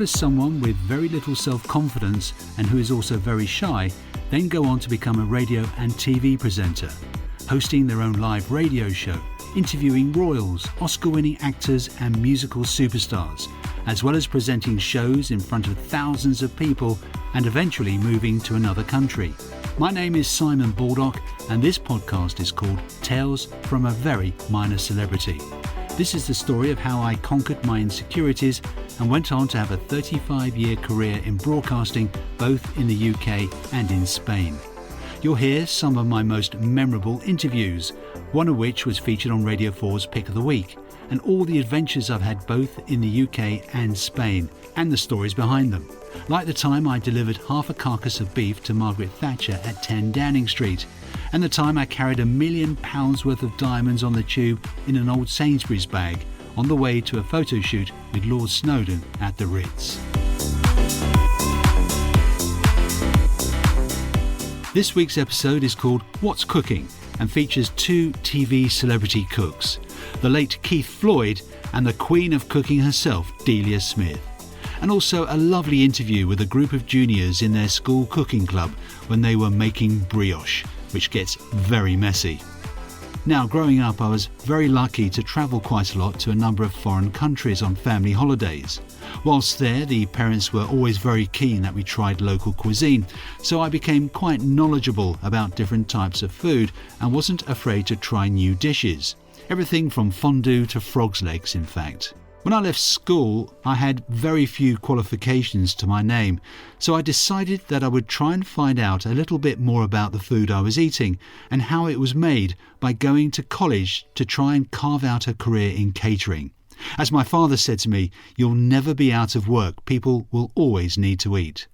does someone with very little self-confidence and who is also very shy then go on to become a radio and TV presenter, hosting their own live radio show, interviewing royals, Oscar-winning actors and musical superstars, as well as presenting shows in front of thousands of people and eventually moving to another country? My name is Simon Baldock and this podcast is called Tales from a Very Minor Celebrity. This is the story of how I conquered my insecurities and went on to have a 35-year career in broadcasting, both in the UK and in Spain. You'll hear some of my most memorable interviews, one of which was featured on Radio 4's Pick of the Week, and all the adventures I've had both in the UK and Spain, and the stories behind them. Like the time I delivered half a carcass of beef to Margaret Thatcher at 10 Downing Street, and the time I carried £1 million worth of diamonds on the tube in an old Sainsbury's bag on the way to a photo shoot with Lord Snowdon at the Ritz. This week's episode is called What's Cooking and features two TV celebrity cooks, the late Keith Floyd and the queen of cooking herself, Delia Smith. And also a lovely interview with a group of juniors in their school cooking club when they were making brioche, which gets very messy. Now, growing up, I was very lucky to travel quite a lot to a number of foreign countries on family holidays. Whilst there, the parents were always very keen that we tried local cuisine, so I became quite knowledgeable about different types of food and wasn't afraid to try new dishes. Everything from fondue to frog's legs, in fact. When I left school, I had very few qualifications to my name, so I decided that I would try and find out a little bit more about the food I was eating and how it was made by going to college to try and carve out a career in catering. As my father said to me, "You'll never be out of work, people will always need to eat."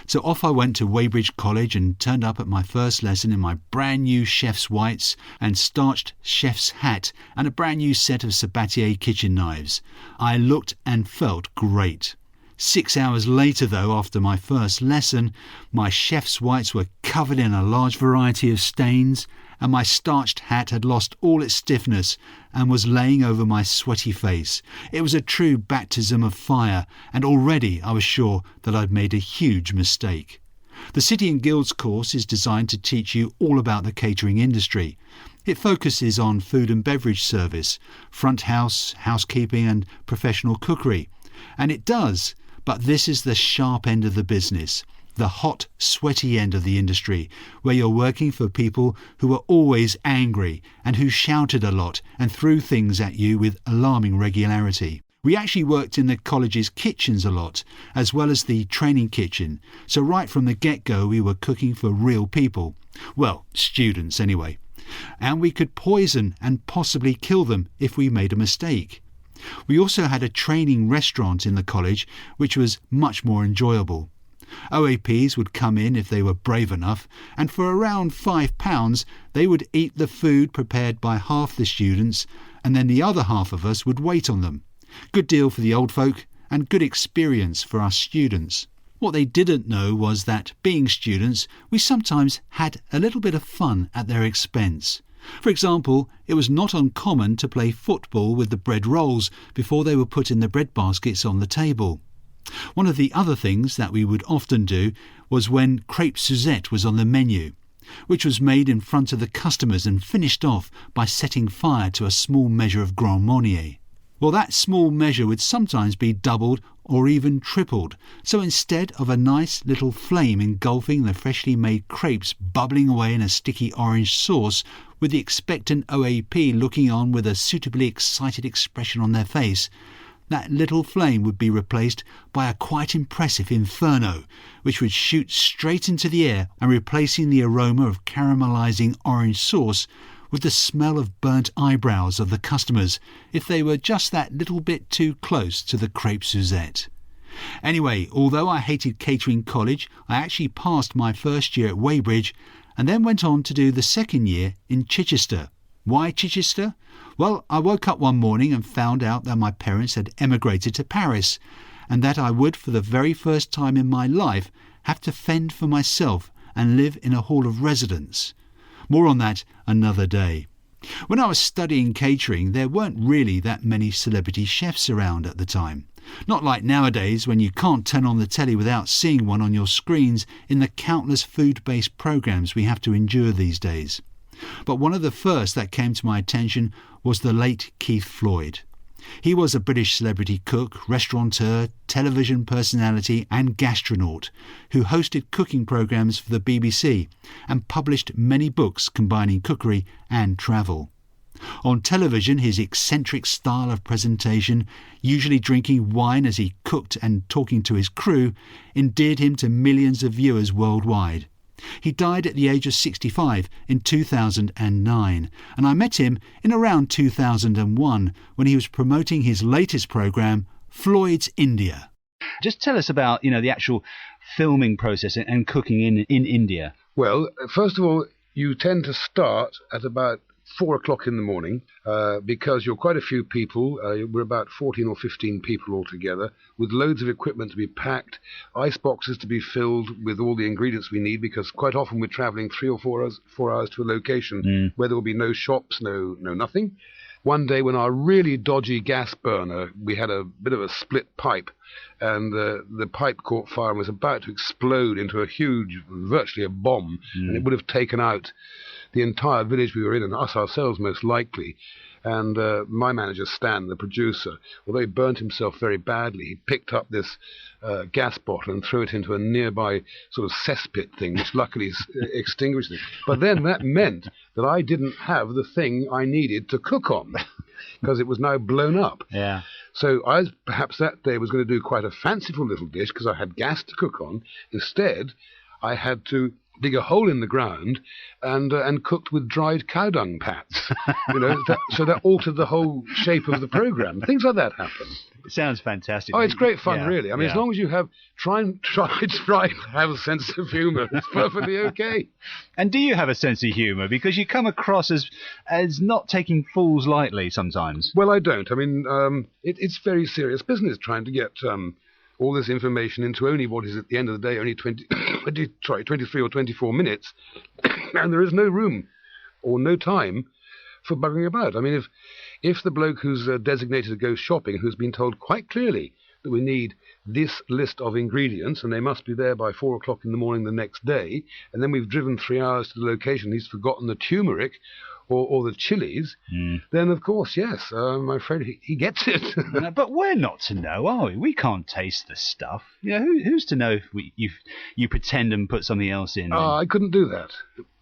So off I went to Weybridge College and turned up at my first lesson in my brand new chef's whites and starched chef's hat and a brand new set of Sabatier kitchen knives. I looked and felt great. 6 hours later though, after my first lesson, my chef's whites were covered in a large variety of stains and my starched hat had lost all its stiffness and was laying over my sweaty face. It was a true baptism of fire, and already I was sure that I'd made a huge mistake. The City and Guilds course is designed to teach you all about the catering industry. It focuses on food and beverage service, front house, housekeeping and professional cookery. And it does, but this is the sharp end of the business. The hot, sweaty end of the industry, where you're working for people who are always angry and who shouted a lot and threw things at you with alarming regularity. We actually worked in the college's kitchens a lot, as well as the training kitchen, so right from the get-go we were cooking for real people. Well, students anyway. And we could poison and possibly kill them if we made a mistake. We also had a training restaurant in the college, which was much more enjoyable. OAPs would come in if they were brave enough, and for around £5 they would eat the food prepared by half the students, and then the other half of us would wait on them. Good deal for the old folk and good experience for us students. What they didn't know was that, being students, we sometimes had a little bit of fun at their expense. For example, it was not uncommon to play football with the bread rolls before they were put in the bread baskets on the table. One of the other things that we would often do was when crepe Suzette was on the menu, which was made in front of the customers and finished off by setting fire to a small measure of Grand Marnier. Well, that small measure would sometimes be doubled or even tripled, so instead of a nice little flame engulfing the freshly made crepes bubbling away in a sticky orange sauce, with the expectant OAP looking on with a suitably excited expression on their face, that little flame would be replaced by a quite impressive inferno, which would shoot straight into the air and replacing the aroma of caramelising orange sauce with the smell of burnt eyebrows of the customers if they were just that little bit too close to the crepe Suzette. Anyway, although I hated catering college, I actually passed my first year at Weybridge and then went on to do the second year in Chichester. Why Chichester? Well, I woke up one morning and found out that my parents had emigrated to Paris and that I would, for the very first time in my life, have to fend for myself and live in a hall of residence. More on that another day. When I was studying catering, there weren't really that many celebrity chefs around at the time. Not like nowadays when you can't turn on the telly without seeing one on your screens in the countless food-based programmes we have to endure these days. But one of the first that came to my attention was the late Keith Floyd. He was a British celebrity cook, restaurateur, television personality and gastronaut who hosted cooking programmes for the BBC and published many books combining cookery and travel. On television, his eccentric style of presentation, usually drinking wine as he cooked and talking to his crew, endeared him to millions of viewers worldwide. He died at the age of 65 in 2009, and I met him in around 2001 when he was promoting his latest programme, Floyd's India. Just tell us about, the actual filming process and cooking in India. Well, first of all, you tend to start at about 4 o'clock in the morning because you're quite a few people. We're about 14 or 15 people altogether, with loads of equipment to be packed, ice boxes to be filled with all the ingredients we need, because quite often we're travelling 3 or 4 hours to a location where there will be no shops, no nothing. One day when our really dodgy gas burner, we had a bit of a split pipe, and the pipe caught fire and was about to explode into a huge, virtually a bomb, and it would have taken out the entire village we were in, and us ourselves most likely. And my manager, Stan, the producer, although he burnt himself very badly, he picked up this gas bottle and threw it into a nearby sort of cesspit thing, which luckily extinguished it. But then that meant that I didn't have the thing I needed to cook on, because it was now blown up. Yeah. So I perhaps that day was going to do quite a fanciful little dish, because I had gas to cook on. Instead, I had to dig a hole in the ground and cooked with dried cow dung pats. So that altered the whole shape of the program. Things like that happen. It sounds fantastic. Oh, it's great fun, really. I mean, yeah. As long as you have try to have a sense of humour, it's perfectly okay. And do you have a sense of humour? Because you come across as not taking fools lightly sometimes. Well, I don't. I mean, it's very serious business trying to get all this information into only what is at the end of the day only 23 or 24 minutes, and there is no room or no time for buggering about. I mean, if the bloke who's designated to go shopping, who's been told quite clearly that we need this list of ingredients and they must be there by 4 o'clock in the morning the next day, and then we've driven 3 hours to the location, he's forgotten the turmeric or the chilies, then of course, yes, I'm afraid he gets it. But we're not to know, are we? We can't taste the stuff. Who's to know if you pretend and put something else in? I couldn't do that.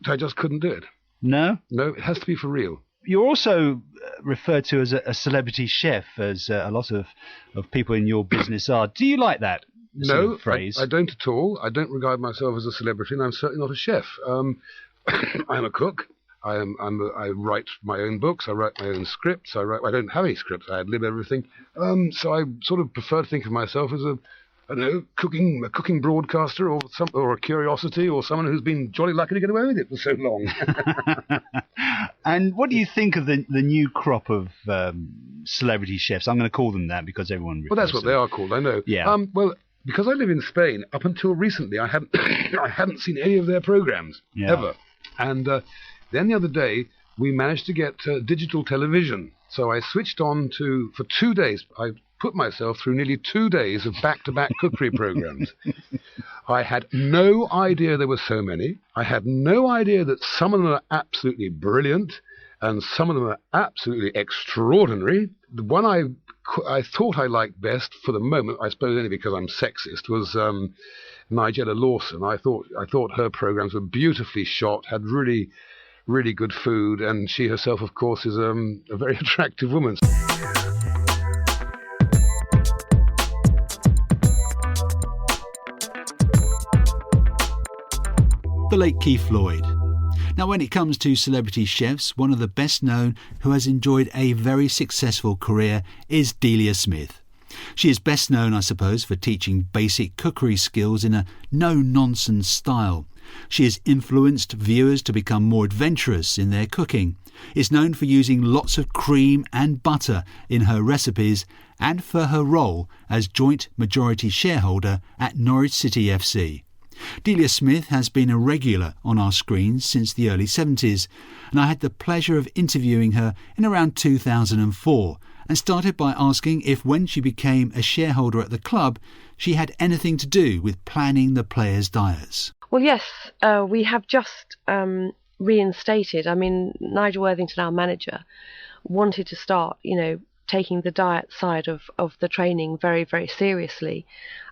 I just couldn't do it. No? No, it has to be for real. You're also referred to as a celebrity chef, as a lot of people in your business are. Do you like that sort of phrase? I don't at all. I don't regard myself as a celebrity, and I'm certainly not a chef. I'm a cook. I write my own books. I write my own scripts. I don't have any scripts. I ad-lib everything. So I sort of prefer to think of myself as a cooking broadcaster, or a curiosity, or someone who's been jolly lucky to get away with it for so long. And what do you think of the new crop of celebrity chefs? I'm going to call them that because everyone. Well, that's what they are called. I know. Yeah. Well, because I live in Spain, up until recently, I hadn't seen any of their programs ever, and. Then the other day, we managed to get digital television. So I switched on for 2 days. I put myself through nearly 2 days of back-to-back cookery programs. I had no idea there were so many. I had no idea that some of them are absolutely brilliant and some of them are absolutely extraordinary. The one I thought I liked best for the moment, I suppose only because I'm sexist, was Nigella Lawson. I thought her programs were beautifully shot, had really good food, and she herself, of course, is a very attractive woman. The late Keith Floyd. Now, when it comes to celebrity chefs, one of the best known who has enjoyed a very successful career is Delia Smith. She is best known, I suppose, for teaching basic cookery skills in a no-nonsense style. She has influenced viewers to become more adventurous in their cooking, is known for using lots of cream and butter in her recipes, and for her role as joint majority shareholder at Norwich City FC. Delia Smith has been a regular on our screens since the early 70s, and I had the pleasure of interviewing her in around 2004 and started by asking if when she became a shareholder at the club, she had anything to do with planning the players' diets. Well, yes, we have just reinstated. I mean, Nigel Worthington, our manager, wanted to start, taking the diet side of the training very, very seriously.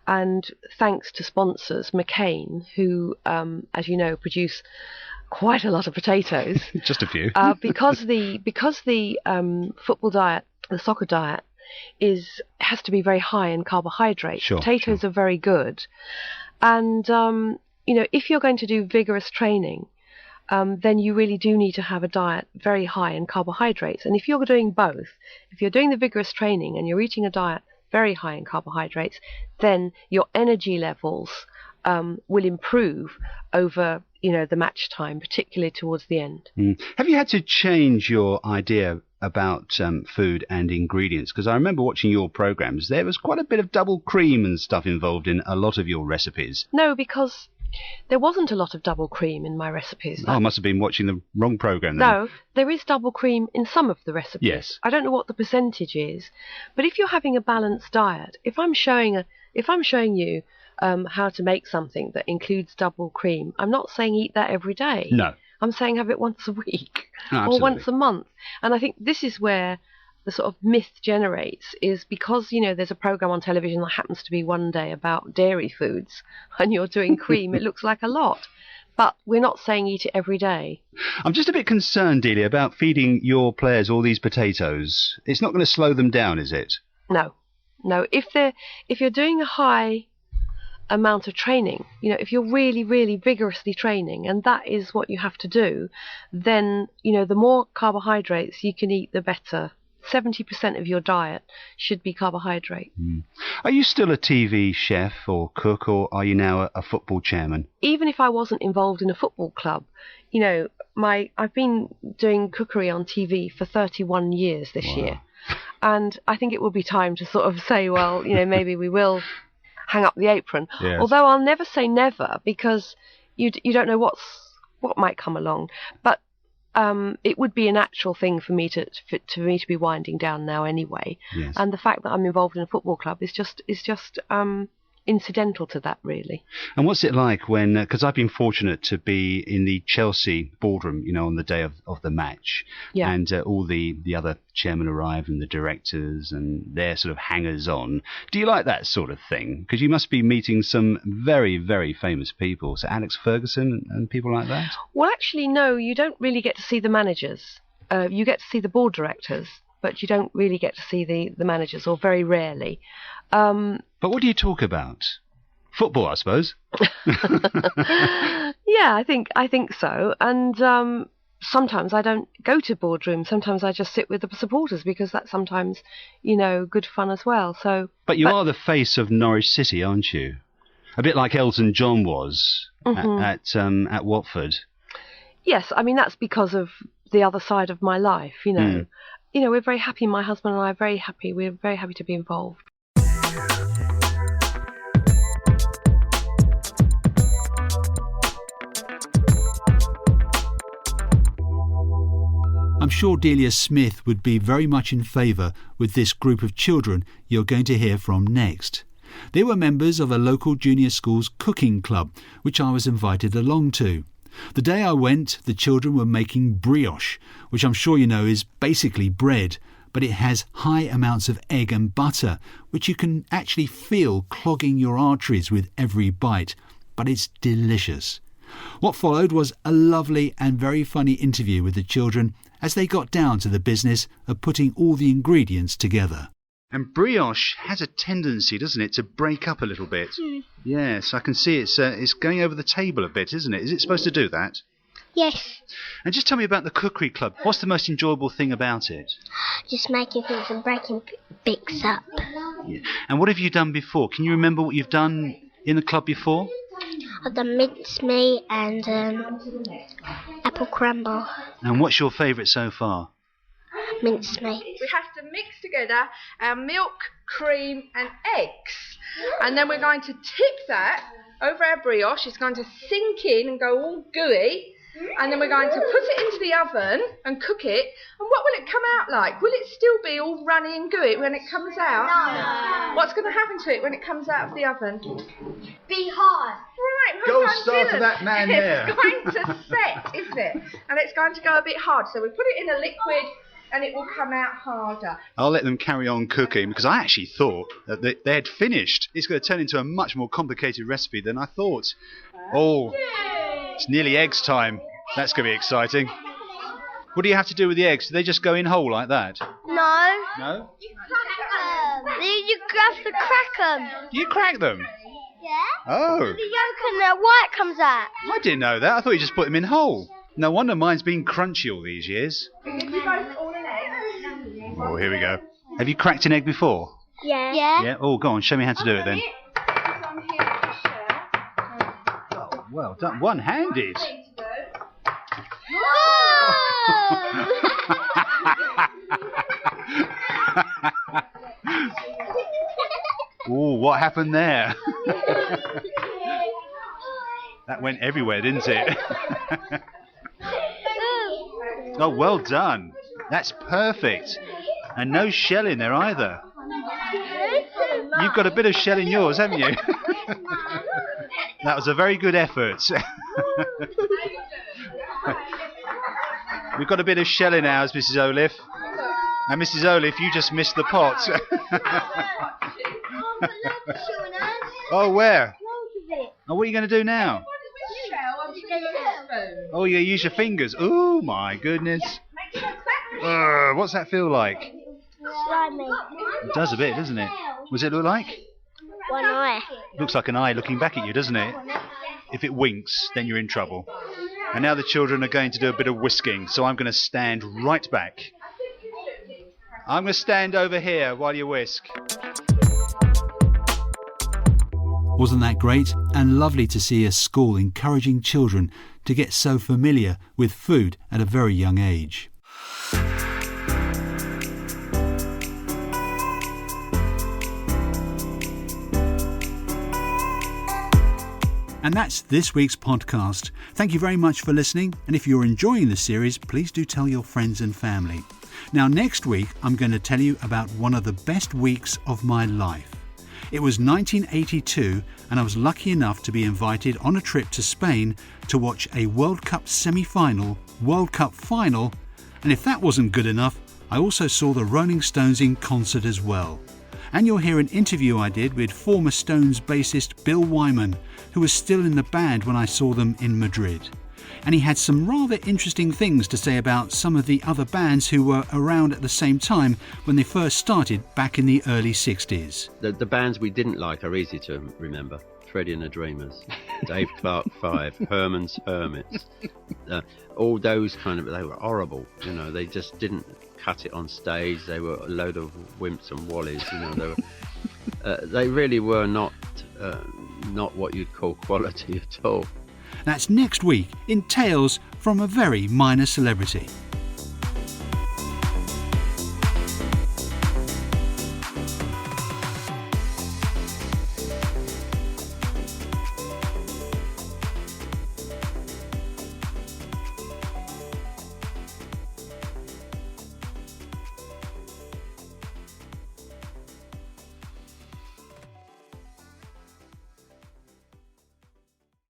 And thanks to sponsors, McCain, who, as you know, produce quite a lot of potatoes. Just a few. because the football diet, the soccer diet, has to be very high in carbohydrates. Sure, Potatoes are very good. And, if you're going to do vigorous training, then you really do need to have a diet very high in carbohydrates. And if you're doing both, if you're doing the vigorous training and you're eating a diet very high in carbohydrates, then your energy levels will improve over, the match time, particularly towards the end. Have you had to change your idea about food and ingredients? Because I remember watching your programmes, there was quite a bit of double cream and stuff involved in a lot of your recipes. No, because there wasn't a lot of double cream in my recipes. I must have been watching the wrong programme then. No, there is double cream in some of the recipes. Yes. I don't know what the percentage is, but if you're having a balanced diet, if I'm showing you how to make something that includes double cream, I'm not saying eat that every day. No. I'm saying have it once a week Absolutely. or once a month. And I think this is where the sort of myth generates, is because, there's a programme on television that happens to be one day about dairy foods and you're doing cream, it looks like a lot. But we're not saying eat it every day. I'm just a bit concerned, Delia, about feeding your players all these potatoes. It's not going to slow them down, is it? No. If you're doing a high amount of training, if you're really, really vigorously training, and that is what you have to do, then, the more carbohydrates you can eat, the better. 70% of your diet should be carbohydrate. Are you still a TV chef or cook, or are you now a football chairman? Even if I wasn't involved in a football club, I've been doing cookery on TV for 31 years this year. And I think it will be time to sort of say, well, maybe we will hang up the apron. Yes. Although I'll never say never, because you don't know what might come along. But it would be a natural thing for me to be winding down now anyway. Yes. And the fact that I'm involved in a football club is just incidental to that, really. And what's it like when, because I've been fortunate to be in the Chelsea boardroom, on the day of the match, and all the other chairmen arrive and the directors and their sort of hangers-on. Do you like that sort of thing? Because you must be meeting some very, very famous people, so Alex Ferguson and people like that? Well, actually, no, you don't really get to see the managers. You get to see the board directors, but you don't really get to see the managers, or very rarely. But what do you talk about? Football, I suppose. Yeah, I think so. And sometimes I don't go to boardrooms. Sometimes I just sit with the supporters, because that's sometimes, good fun as well. But you are the face of Norwich City, aren't you? A bit like Elton John was at Watford. Yes, I mean, that's because of the other side of my life, We're very happy, my husband and I are very happy. We're very happy to be involved. I'm sure Delia Smith would be very much in favour with this group of children you're going to hear from next. They were members of a local junior school's cooking club, which I was invited along to. The day I went, the children were making brioche, which I'm sure you know is basically bread, but it has high amounts of egg and butter, which you can actually feel clogging your arteries with every bite, but it's delicious. What followed was a lovely and very funny interview with the children as they got down to the business of putting all the ingredients together. And brioche has a tendency, doesn't it, to break up a little bit? Yes, I can see it's going over the table a bit, isn't it? Is it supposed to do that? Yes. And just tell me about the cookery club. What's the most enjoyable thing about it? Just making things and breaking bits up. Yeah. And what have you done before? Can you remember what you've done in the club before? I've done mincemeat and apple crumble. And what's your favourite so far? Mincemeat. We have to mix together our milk, cream and eggs. And then we're going to tip that over our brioche. It's going to sink in and go all gooey. and then we're going to put it into the oven and cook it. And what will it come out like? Will it still be all runny and gooey when it comes out? No. What's going to happen to it when it comes out of the oven? Be hard. Right, Gold well done, star to Dylan. that man there. It's going to set, isn't it? And it's going to go a bit hard. So we put it in a liquid and it will come out harder. I'll let them carry on cooking because I actually thought that they had finished. It's going to turn into a much more complicated recipe than I thought. Oh, it's nearly eggs time. That's going to be exciting. What do you have to do with the eggs? Do they just go in whole like that? No. No? You have to crack them. You crack them? Yeah. Oh, The yolk and the white comes out. I didn't know that. I thought you just put them in whole. No wonder mine's been crunchy all these years. If you both all an egg. Oh, here we go. Have you cracked an egg before? Yeah. Yeah. Yeah? Oh, go on, show me how to do it then. I'm here to share. Oh, well done. One-handed. Oh, what happened there? That went everywhere, didn't it? Oh, well done. That's perfect. And no shell in there either. You've got a bit of shell in yours, haven't you? That was a very good effort. We've got a bit of shell in ours, Mrs. Olive. And Mrs. Olive, you just missed the pot. Oh, where? Oh, what are you going to do now? Oh, you use your fingers. Oh, my goodness. What's that feel like? Slimy. It does a bit, doesn't it? What does it look like? One eye. Looks like an eye looking back at you, doesn't it? If it winks, then you're in trouble. And now the children are going to do a bit of whisking, so I'm going to stand right back. I'm going to stand over here while you whisk. Wasn't that great? And lovely to see a school encouraging children to get so familiar with food at a very young age. And that's this week's podcast. Thank you very much for listening. And if you're enjoying the series, please do tell your friends and family. Now, next week, I'm going to tell you about one of the best weeks of my life. It was 1982, and I was lucky enough to be invited on a trip to Spain to watch a World Cup semi-final, World Cup final, and if that wasn't good enough, I also saw the Rolling Stones in concert as well. And you'll hear an interview I did with former Stones bassist Bill Wyman, who was still in the band when I saw them in Madrid. And he had some rather interesting things to say about some of the other bands who were around at the same time when they first started back in the early 60s. The bands we didn't like are easy to remember. Freddie and the Dreamers, Dave Clark 5, Herman's Hermits. All those kind of, they were horrible. You know, they just didn't cut it on stage. They were a load of wimps and wallies. You know, they really were not what you'd call quality at all. That's next week in Tales from a Very Minor Celebrity.